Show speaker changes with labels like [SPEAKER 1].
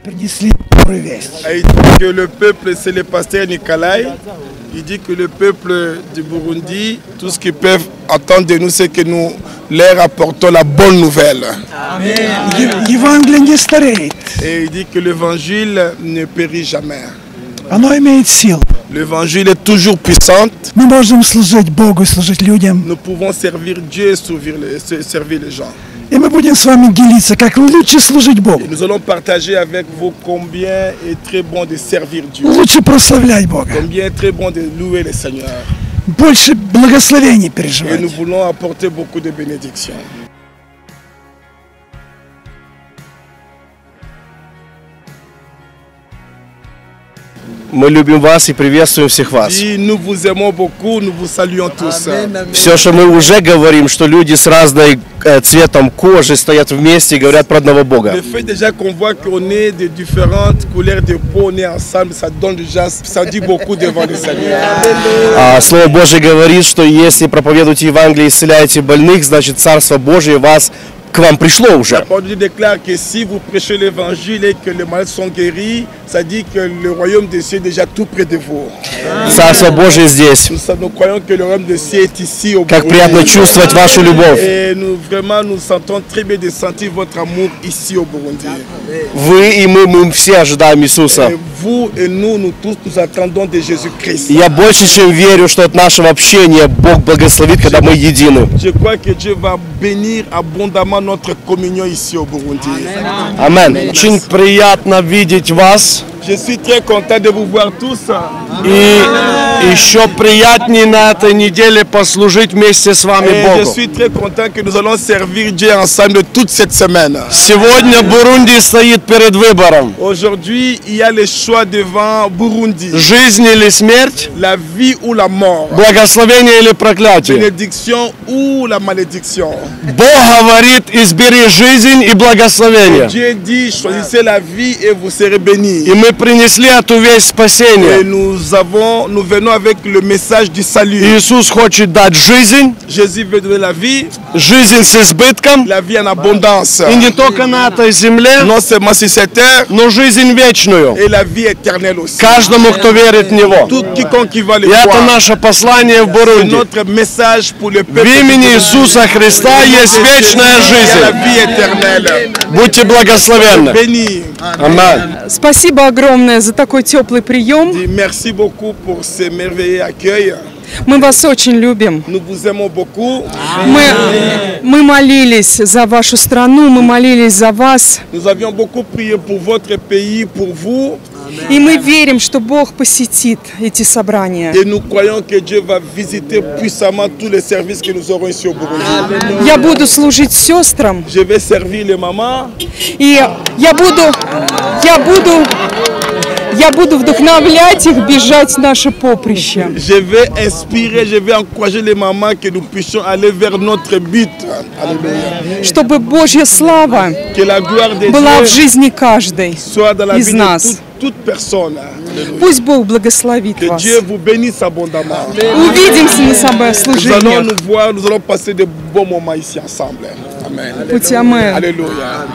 [SPEAKER 1] принесли добрую весть.
[SPEAKER 2] Il dit que le peuple, c'est le pasteur Nikolai. Il dit que le peuple du Burundi, tout ce qu'ils peuvent attendre de nous, c'est que nous leur apportons la bonne nouvelle.
[SPEAKER 1] Евангелие не стареет.
[SPEAKER 2] Et il dit que l'évangile ne périt jamais.
[SPEAKER 1] Оно имеет силу.
[SPEAKER 2] L'évangile est toujours puissant.
[SPEAKER 1] Мы можем служить Богу и служить людям.
[SPEAKER 2] Nous pouvons servir Dieu et servir les gens.
[SPEAKER 1] И мы будем с вами делиться, как лучше служить Богу.
[SPEAKER 2] Et nous allons partager avec vous combien est très bon de servir Dieu.
[SPEAKER 1] Лучше прославлять Бога.
[SPEAKER 2] Combien est très bon de louer le Seigneur.
[SPEAKER 1] Больше благословений
[SPEAKER 2] Et
[SPEAKER 1] переживать.
[SPEAKER 2] nous voulons apporter beaucoup de bénédictions.
[SPEAKER 3] Мы любим вас и приветствуем всех вас.
[SPEAKER 2] Si nous vous aimons beaucoup, nous vous saluons tous.
[SPEAKER 3] Все, что мы уже говорим, что люди с разным цветом кожи стоят вместе и говорят про одного Бога.
[SPEAKER 2] Le fait déjà qu'on voit qu'on est de différentes couleurs de peau, on est ensemble, ça donne déjà, ça dit beaucoup devant le Seigneur.
[SPEAKER 3] Слово Божие говорит, что если проповедуете Евангелие и исцеляете больных, значит Царство Божие к вам пришло уже.
[SPEAKER 2] La parole déclare que si vous prêchez l'évangile et que les malades sont guéris, ça dit que le royaume des cieux est déjà tout près de vous.
[SPEAKER 3] Царство Божие здесь.
[SPEAKER 2] Nous croyons que le royaume des cieux est ici au
[SPEAKER 3] Как
[SPEAKER 2] Burundi.
[SPEAKER 3] приятно чувствовать вашу любовь.
[SPEAKER 2] Et nous sentons très bien de sentir votre amour ici au Burundi.
[SPEAKER 3] Вы и мы все ожидаем Иисуса.
[SPEAKER 2] Et vous et nous tous, nous attendons de Jésus-Christ.
[SPEAKER 3] Я больше чем верю, что от нашего общения Бог благословит, когда мы едины.
[SPEAKER 2] Je crois que Dieu va bénir abondamment notre communion ici au Burundi.
[SPEAKER 3] Amen.
[SPEAKER 4] Очень приятно видеть вас.
[SPEAKER 2] Je suis très content de vous voir tous.
[SPEAKER 4] И еще приятнее на этой неделе послужить вместе с вами
[SPEAKER 2] Et je
[SPEAKER 4] Богу.
[SPEAKER 2] suis très content que nous allons servir Dieu ensemble toute cette semaine.
[SPEAKER 4] Сегодня Бурунди стоит перед выбором.
[SPEAKER 2] Aujourd'hui, il y a le choix devant Burundi.
[SPEAKER 4] Жизнь или смерть,
[SPEAKER 2] La vie ou la mort.
[SPEAKER 4] благословение или проклятие.
[SPEAKER 2] Bénédiction ou la malédiction.
[SPEAKER 4] Бог говорит, избери жизнь и благословение.
[SPEAKER 2] Dieu dit, choisissez la vie et vous serez bénis.
[SPEAKER 4] И мы принесли эту весть
[SPEAKER 2] Et
[SPEAKER 4] спасения.
[SPEAKER 2] nous venons avec le message du salut.
[SPEAKER 4] Иисус хочет дать жизнь,
[SPEAKER 2] Jésus veut donner la vie,
[SPEAKER 4] жизнь с избытком.
[SPEAKER 2] la vie en abondance.
[SPEAKER 4] И не только на этой земле,
[SPEAKER 2] Non seulement sur cette terre,
[SPEAKER 4] но жизнь вечную.
[SPEAKER 2] et la vie éternelle aussi.
[SPEAKER 4] Каждому, кто верит в Него.
[SPEAKER 2] Tout quiconque qui va le
[SPEAKER 4] И это
[SPEAKER 2] croire.
[SPEAKER 4] наше послание в
[SPEAKER 2] C'est
[SPEAKER 4] Бурунди.
[SPEAKER 2] notre message pour le
[SPEAKER 4] В
[SPEAKER 2] peuple.
[SPEAKER 4] имени Иисуса Христа есть вечная
[SPEAKER 2] Il y a la
[SPEAKER 4] жизнь.
[SPEAKER 2] vie éternelle.
[SPEAKER 4] Будьте благословенны.
[SPEAKER 2] Béni.
[SPEAKER 4] Аминь.
[SPEAKER 5] Спасибо огромное за такой теплый прием.
[SPEAKER 2] Merci beaucoup pour ce merveilleux accueil.
[SPEAKER 5] Мы вас очень любим.
[SPEAKER 2] Nous vous aimons beaucoup.
[SPEAKER 5] Мы молились за вашу страну, мы молились за вас.
[SPEAKER 2] Nous avions beaucoup prié pour votre pays, pour vous.
[SPEAKER 5] И мы верим, что Бог посетит эти собрания.
[SPEAKER 2] Et nous croyons que Dieu va visiter puissamment tous les services que nous aurons ici au Burundi.
[SPEAKER 5] Я буду служить сестрам,
[SPEAKER 2] Je vais servir les mamans.
[SPEAKER 5] и я буду вдохновлять их бежать наше поприще.
[SPEAKER 2] Je vais inspirer, je vais encourager les mamans que nous puissions aller vers notre but. Alléluia.
[SPEAKER 5] Чтобы Божья слава
[SPEAKER 2] Que la gloire de
[SPEAKER 5] была в
[SPEAKER 2] Dieu
[SPEAKER 5] жизни каждой
[SPEAKER 2] soit dans la
[SPEAKER 5] из
[SPEAKER 2] vie de
[SPEAKER 5] нас.
[SPEAKER 2] toute personne. Alléluia.
[SPEAKER 5] Пусть Бог благословит
[SPEAKER 2] Que
[SPEAKER 5] вас.
[SPEAKER 2] Dieu vous bénisse abondamment.
[SPEAKER 5] Увидимся на
[SPEAKER 2] Nous allons
[SPEAKER 5] служениях.
[SPEAKER 2] nous voir, nous allons passer de bons moments ici ensemble. Amen.
[SPEAKER 5] Пути Амен.
[SPEAKER 2] Alléluia.